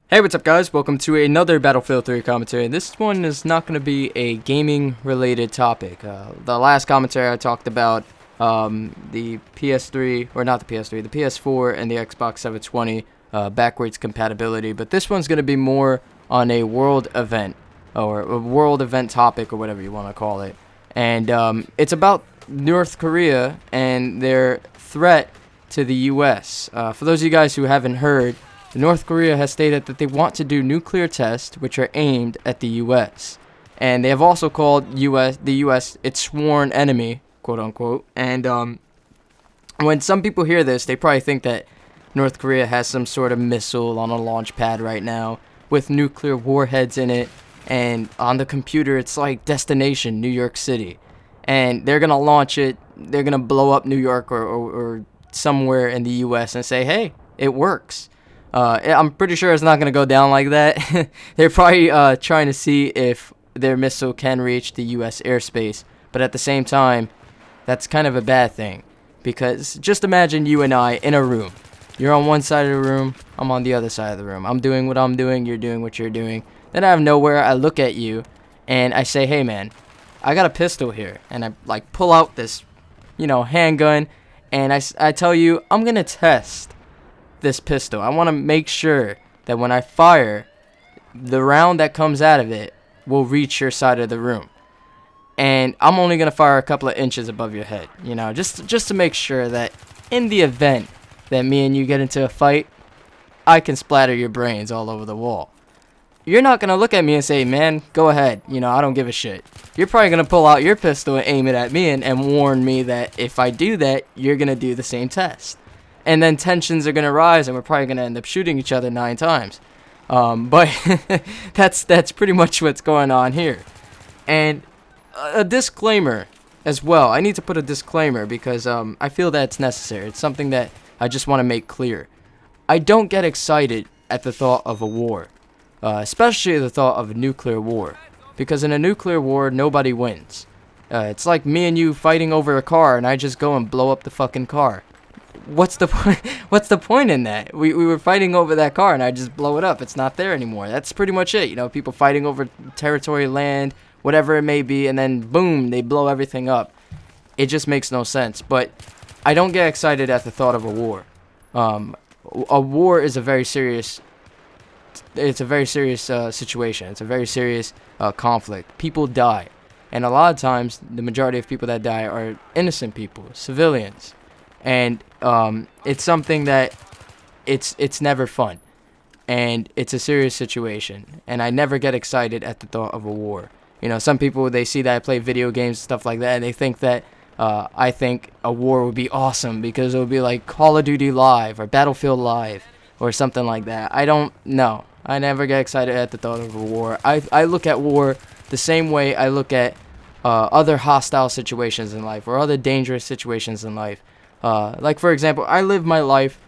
Hey, what's up guys? Welcome to another Battlefield 3 commentary. This one is not going to be a gaming related topic. The last commentary I talked about the PS3, or not the PS3, the PS4 and the Xbox 720 backwards compatibility. But this one's going to be more on a world event, or a world event topic, or whatever you want to call it. And it's about North Korea and their threat to the US. For those of you guys who haven't heard, North Korea has stated that they want to do nuclear tests which are aimed at the US. And they have also called the US its sworn enemy, quote unquote. And when some people hear this, they probably think that North Korea has some sort of missile on a launch pad right now with nuclear warheads in it, and on the computer it's like destination New York City. And they're going to launch it, they're going to blow up New York or somewhere in the US and say, hey, it works. I'm pretty sure it's not going to go down like that. They're probably trying to see if their missile can reach the U.S. airspace. But at the same time, that's kind of a bad thing. Because just imagine you and I in a room. You're on one side of the room, I'm on the other side of the room. I'm doing what I'm doing, you're doing what you're doing. Then out of nowhere, I look at you and I say, hey man, I got a pistol here. And I like pull out this, handgun. And I tell you, I'm going to test this pistol. I want to make sure that when I fire, the round that comes out of it will reach your side of the room. And I'm only going to fire a couple of inches above your head, just to make sure that in the event that me and you get into a fight, I can splatter your brains all over the wall. You're not going to look at me and say, man, go ahead, I don't give a shit. You're probably going to pull out your pistol and aim it at me and warn me that if I do that, you're going to do the same test. And then tensions are going to rise, and we're probably going to end up shooting each other 9 times. But that's pretty much what's going on here. And a disclaimer as well. I need to put a disclaimer because I feel that it's necessary. It's something that I just want to make clear. I don't get excited at the thought of a war, especially the thought of a nuclear war. Because in a nuclear war, nobody wins. It's like me and you fighting over a car, and I just go and blow up the fucking car. What's the point? What's the point in that? We were fighting over that car and I just blow it up. It's not there anymore. That's pretty much it. People fighting over territory, land, whatever it may be, and then boom, they blow everything up. It just makes no sense. But I don't get excited at the thought of a war. A war is a very serious. It's a very serious situation. It's a very serious conflict. People die, and a lot of times the majority of people that die are innocent people, civilians. And it's something that it's never fun, and it's a serious situation, and I never get excited at the thought of a war. Some people, they see that I play video games and stuff like that, and they think that I think a war would be awesome because it would be like Call of Duty Live or Battlefield Live or something like that. I don't know. I never get excited at the thought of a war. I look at war the same way I look at other hostile situations in life or other dangerous situations in life. Like, for example, I live my life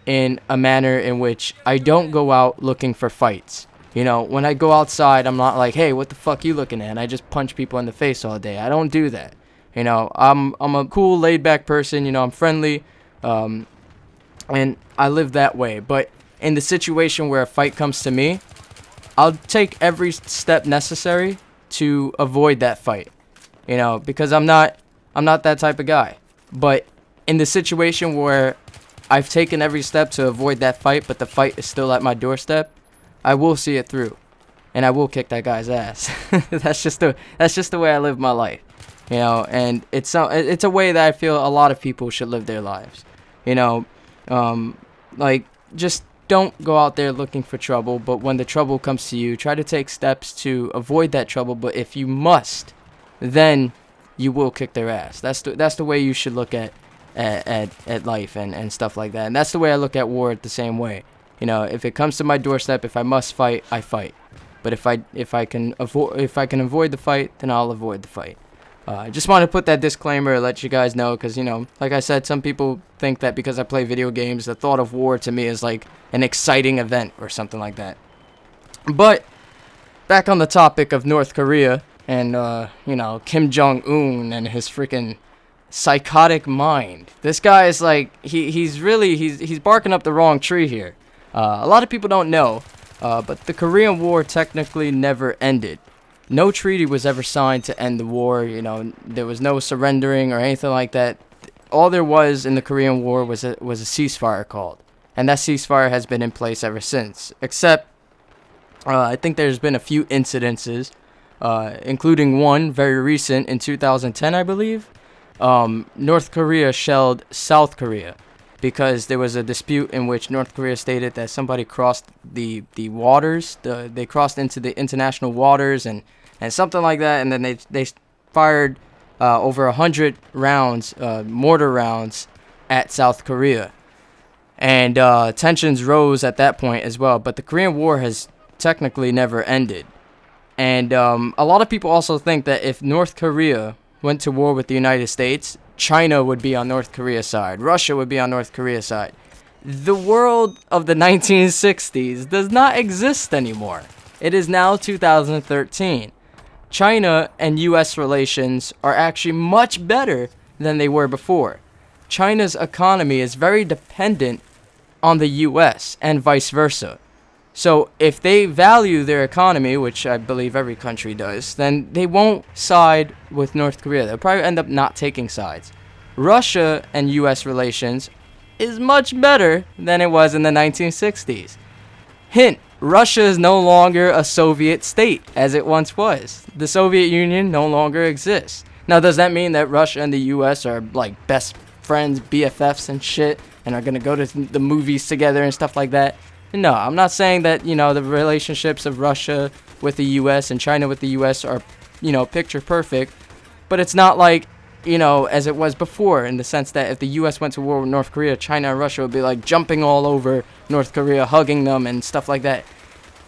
in a manner in which I don't go out looking for fights. When I go outside, I'm not like, hey, what the fuck you looking at? And I just punch people in the face all day. I don't do that. I'm a cool, laid-back person. I'm friendly, and I live that way. But in the situation where a fight comes to me, I'll take every step necessary to avoid that fight. Because I'm not that type of guy. But in the situation where I've taken every step to avoid that fight, but the fight is still at my doorstep, I will see it through, and I will kick that guy's ass. That's just the way I live my life, And it's a way that I feel a lot of people should live their lives, Like, just don't go out there looking for trouble, but when the trouble comes to you, try to take steps to avoid that trouble. But if you must, then you will kick their ass. That's the way you should look at life and stuff like that. And that's the way I look at war the same way. If it comes to my doorstep, if I must fight, I fight. But if I can avoid the fight, then I'll avoid the fight. I just want to put that disclaimer, let you guys know, because like I said, some people think that because I play video games, the thought of war to me is like an exciting event or something like that. But back on the topic of North Korea and Kim Jong-un and his freaking psychotic mind. This guy is like, he's barking up the wrong tree here. A lot of people don't know But the Korean War technically never ended. No treaty was ever signed to end the war. You know, there was no surrendering or anything like that. All there was in the Korean War was a ceasefire called, and that ceasefire has been in place ever since. Except, I think there's been a few incidences, including one very recent in 2010, I believe. North Korea shelled South Korea because there was a dispute in which North Korea stated that somebody crossed the waters. They crossed into the international waters and something like that, and then they fired over 100 rounds, mortar rounds, at South Korea. And tensions rose at that point as well. But the Korean War has technically never ended. And a lot of people also think that if North Korea went to war with the United States, China would be on North Korea's side. Russia would be on North Korea's side. The world of the 1960s does not exist anymore. It is now 2013. China and U.S. relations are actually much better than they were before. China's economy is very dependent on the U.S. and vice versa. So if they value their economy, which I believe every country does, then they won't side with North Korea. They'll probably end up not taking sides. Russia and U.S. relations is much better than it was in the 1960s. Hint, Russia is no longer a Soviet state as it once was. The Soviet Union no longer exists. Now, does that mean that Russia and the U.S. are like best friends, BFFs and shit, and are going to go to the movies together and stuff like that? No, I'm not saying that, you know, the relationships of Russia with the U.S. and China with the U.S. are, you know, picture perfect. But it's not like, you know, as it was before, in the sense that if the U.S. went to war with North Korea, China and Russia would be like jumping all over North Korea, hugging them and stuff like that.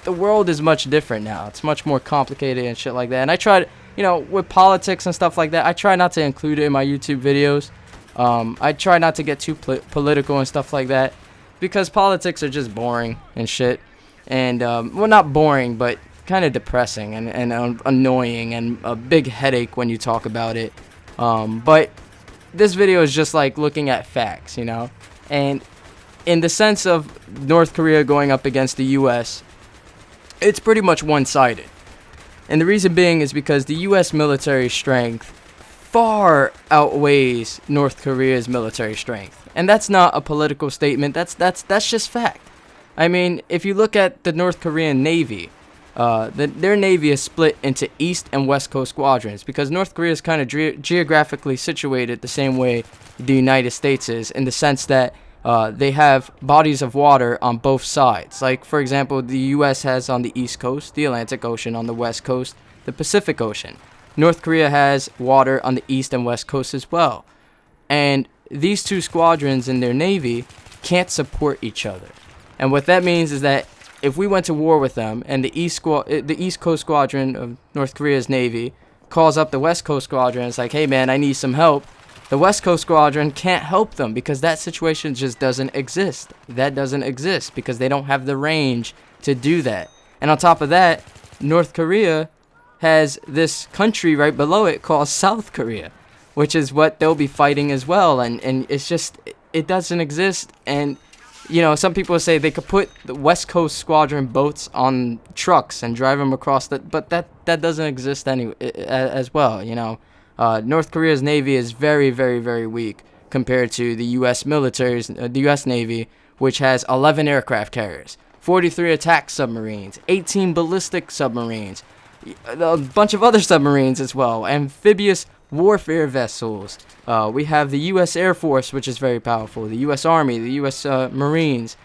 The world is much different now. It's much more complicated and shit like that. And I tried, you know, with politics and stuff like that, I try not to include it in my YouTube videos. I try not to get too political and stuff like that, because politics are just boring and shit. And, well, not boring, but kind of depressing and annoying and a big headache when you talk about it. But this video is just like looking at facts, you know. And in the sense of North Korea going up against the U.S., it's pretty much one-sided. And the reason being is because the U.S. military strength far outweighs North Korea's military strength. And that's not a political statement. That's just fact. I mean, if you look at the North Korean Navy, their Navy is split into East and West Coast squadrons, because North Korea is kind of geographically situated the same way the United States is, in the sense that they have bodies of water on both sides. Like, for example, the U.S. has on the East Coast the Atlantic Ocean, on the West Coast the Pacific Ocean. North Korea has water on the East and West Coast as well. And these two squadrons in their Navy can't support each other. And what that means is that if we went to war with them and the East Coast Squadron of North Korea's Navy calls up the West Coast Squadron and it's like, hey man, I need some help, the West Coast Squadron can't help them because that situation just doesn't exist. That doesn't exist because they don't have the range to do that. And on top of that, North Korea has this country right below it called South Korea, which is what they'll be fighting as well. And it's just, it doesn't exist. And, you know, some people say they could put the West Coast Squadron boats on trucks and drive them across but that doesn't exist as well, you know. North Korea's Navy is very, very, very weak compared to the U.S. the U.S. Navy, which has 11 aircraft carriers, 43 attack submarines, 18 ballistic submarines, a bunch of other submarines as well, amphibious warfare vessels. We have the U.S. Air Force, which is very powerful, the U.S. Army, the U.S. Marines,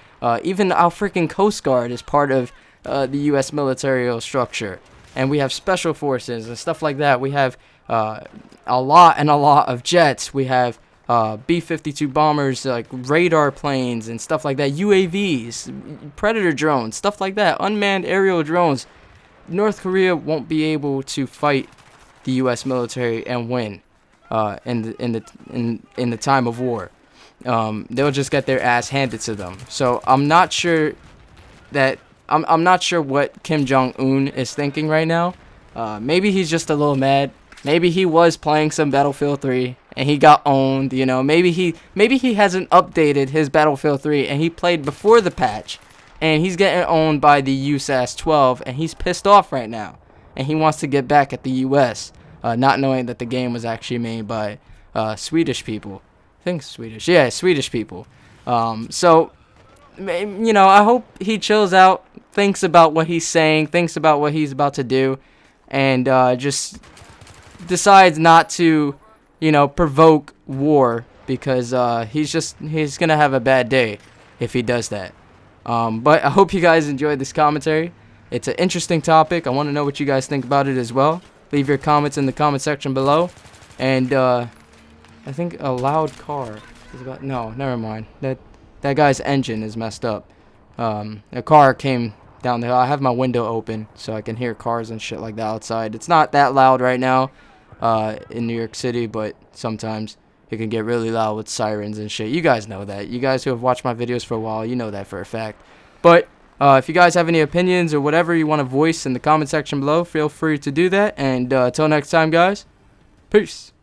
even our freaking Coast Guard is part of the U.S. military structure. And we have special forces and stuff like that. We have a lot of jets. We have B-52 bombers, like radar planes and stuff like that, UAVs, Predator drones, stuff like that, unmanned aerial drones. North Korea won't be able to fight the U.S. military and win in the time of war. They'll just get their ass handed to them. So I'm not sure that I'm not sure what Kim Jong-un is thinking right now. Maybe he's just a little mad. Maybe he was playing some Battlefield 3 and he got owned. You know, maybe he hasn't updated his Battlefield 3 and he played before the patch. and he's getting owned by the USAS 12, and he's pissed off right now, and he wants to get back at the US, not knowing that the game was actually made by Swedish people. I think Swedish. Yeah, Swedish people. So, you know, I hope he chills out, thinks about what he's saying, thinks about what he's about to do, and just decides not to, you know, provoke war, because he's gonna have a bad day if he does that. But I hope you guys enjoyed this commentary. It's an interesting topic. I want to know what you guys think about it as well. Leave your comments in the comment section below. And I think a loud car is about. No, never mind. That guy's engine is messed up. A car came down the hill. I have my window open so I can hear cars and shit like that outside. It's not that loud right now in New York City, but sometimes it can get really loud with sirens and shit. You guys know that. You guys who have watched my videos for a while, you know that for a fact. But if you guys have any opinions or whatever you want to voice in the comment section below, feel free to do that. And until next time, guys, peace.